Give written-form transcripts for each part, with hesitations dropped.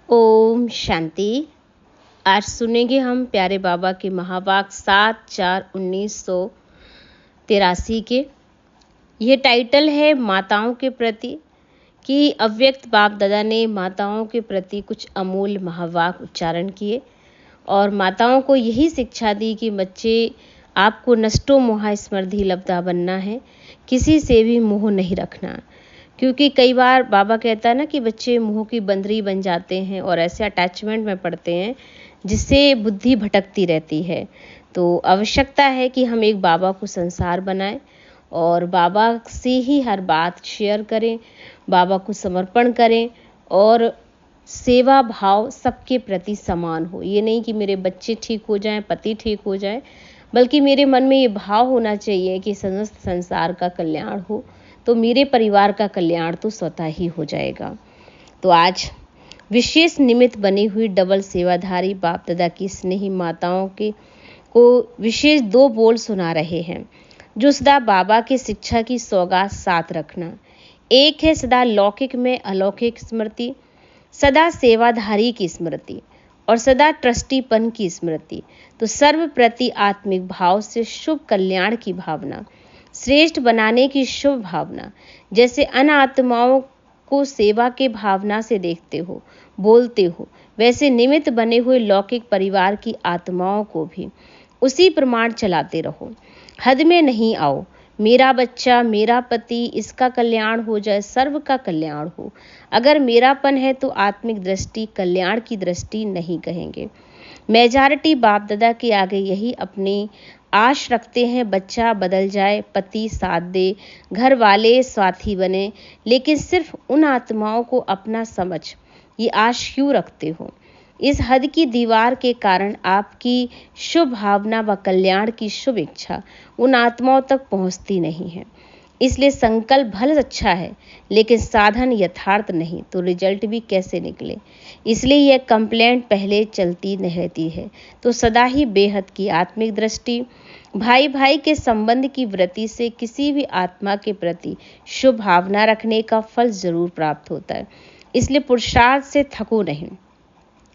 ओम शांति। आज सुनेंगे हम प्यारे बाबा के महावाक्य 7/4/1983 के। यह टाइटल है माताओं के प्रति कि अव्यक्त बाप दादा ने माताओं के प्रति कुछ अमूल्य महावाक्य उच्चारण किए और माताओं को यही शिक्षा दी कि बच्चे आपको नष्टो मोहा स्मृति लब्धा बनना है, किसी से भी मोह नहीं रखना। क्योंकि कई बार बाबा कहता है ना कि बच्चे मोह की बंदरी बन जाते हैं और ऐसे अटैचमेंट में पड़ते हैं जिससे बुद्धि भटकती रहती है। तो आवश्यकता है कि हम एक बाबा को संसार बनाएं और बाबा से ही हर बात शेयर करें, बाबा को समर्पण करें और सेवा भाव सबके प्रति समान हो। ये नहीं कि मेरे बच्चे ठीक हो जाएं, पति ठीक हो जाए, बल्कि मेरे मन में ये भाव होना चाहिए कि समस्त संसार का कल्याण हो, तो मेरे परिवार का कल्याण तो स्वतः ही हो जाएगा। तो आज विशेष निमित्त बनी हुई डबल सेवाधारी बाप दादा की स्नेही माताओं के को विशेष 2 बोल सुना रहे हैं, जो सदा बाबा की शिक्षा की सौगात साथ रखना। एक है सदा लौकिक में अलौकिक स्मृति, सदा सेवाधारी की स्मृति और सदा ट्रस्टीपन की स्मृति। तो सर्व प्रति आत्मिक भाव से शुभ कल्याण की भावना, श्रेष्ठ बनाने की शुभ भावना। जैसे अन्य आत्माओं को सेवा के भावना से देखते हो, बोलते हो, वैसे निमित्त बने हुए लौकिक परिवार की आत्माओं को भी उसी प्रमाण चलाते रहो। हद में नहीं आओ, मेरा बच्चा, मेरा पति, इसका कल्याण हो जाए, सर्व का कल्याण हो। अगर मेरापन है तो आत्मिक दृष्टि कल्याण की दृष्टि नहीं कहेंगे। मेजॉरिटी बाप दादा के आगे यही अपनी आश रखते हैं, बच्चा बदल जाए, पति साथ दे, घर वाले साथी बने। लेकिन सिर्फ उन आत्माओं को अपना समझ ये आश क्यों रखते हो? इस हद की दीवार के कारण आपकी शुभ भावना व कल्याण की शुभ इच्छा उन आत्माओं तक पहुंचती नहीं है। इसलिए संकल्प भले अच्छा है, लेकिन साधन यथार्थ नहीं तो रिजल्ट भी कैसे निकले। इसलिए यह कंप्लेंट पहले चलती रहती है। तो सदा ही बेहद की आत्मिक दृष्टि, भाई भाई के संबंध की वृत्ति से किसी भी आत्मा के प्रति शुभ भावना रखने का फल जरूर प्राप्त होता है। इसलिए पुरुषार्थ से थको नहीं,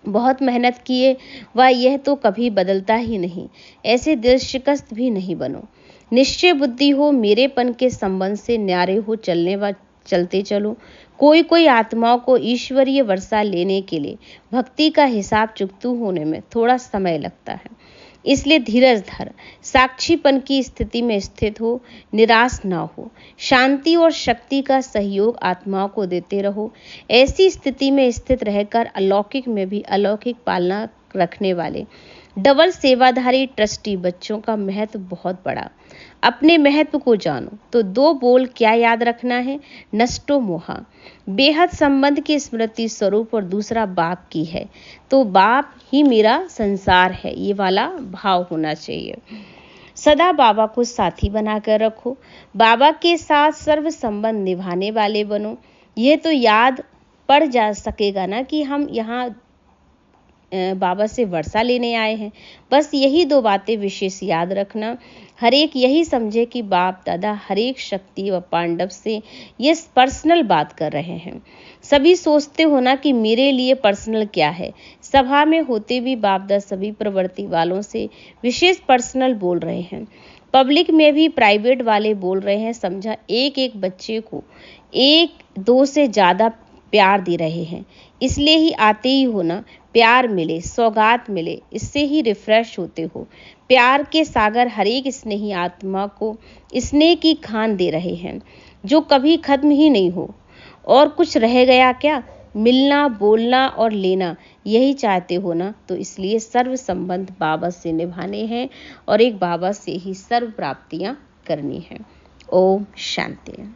बहुत मेहनत किए वह यह तो कभी बदलता ही नहीं। ऐसे दिल शिकस्त भी नहीं बनो। निश्चय बुद्धि हो, मेरेपन के संबंध से न्यारे हो चलते चलो। कोई आत्माओं को ईश्वरीय वर्षा लेने के लिए भक्ति का हिसाब चुकतू होने में थोड़ा समय लगता है। इसलिए धीरज धर, साक्षीपन की स्थिति में स्थित हो, निराश ना हो। शांति और शक्ति का सहयोग आत्माओं को देते रहो। ऐसी स्थिति में स्थित रहकर अलौकिक में भी अलौकिक पालना रखने वाले डबल सेवाधारी ट्रस्टी बच्चों का महत्व बहुत बड़ा। अपने महत्व को जानो। तो 2 बोल क्या याद रखना है? नष्टो मोहा, बेहद संबंध की स्मृति स्वरूप, और दूसरा बाप की है। तो बाप ही मेरा संसार है, ये वाला भाव होना चाहिए। सदा बाबा को साथी बनाकर रखो, बाबा के साथ सर्व संबंध निभाने वाले बनो। यह तो याद पड़ जा सकेगा ना कि हम यहाँ बाबा से वर्षा लेने आए हैं। बस यही 2 बातें विशेष याद रखना। हर एक यही समझे कि बाप दादा हर एक शक्ति व पांडव से ये पर्सनल बात कर रहे हैं। सभी सोचते हो ना कि मेरे लिए पर्सनल क्या है। सभा में होते भी बाप दादा सभी प्रवृत्ति वालों से विशेष पर्सनल बोल रहे हैं। पब्लिक में भी प्राइवेट वाले बोल रहे हैं। समझा, एक बच्चे को 1-2 से ज़्यादा प्यार दे रहे हैं। इसलिए ही आते ही हो ना, प्यार मिले, सौगात मिले, इससे ही रिफ्रेश होते हो। प्यार के सागर हर एक स्नेही आत्मा को स्नेह की खान दे रहे हैं, जो कभी खत्म ही नहीं हो। और कुछ रह गया क्या? मिलना, बोलना और लेना, यही चाहते हो ना। तो इसलिए सर्व संबंध बाबा से निभाने हैं और एक बाबा से ही सर्व प्राप्तियां करनी है। ओम शांति।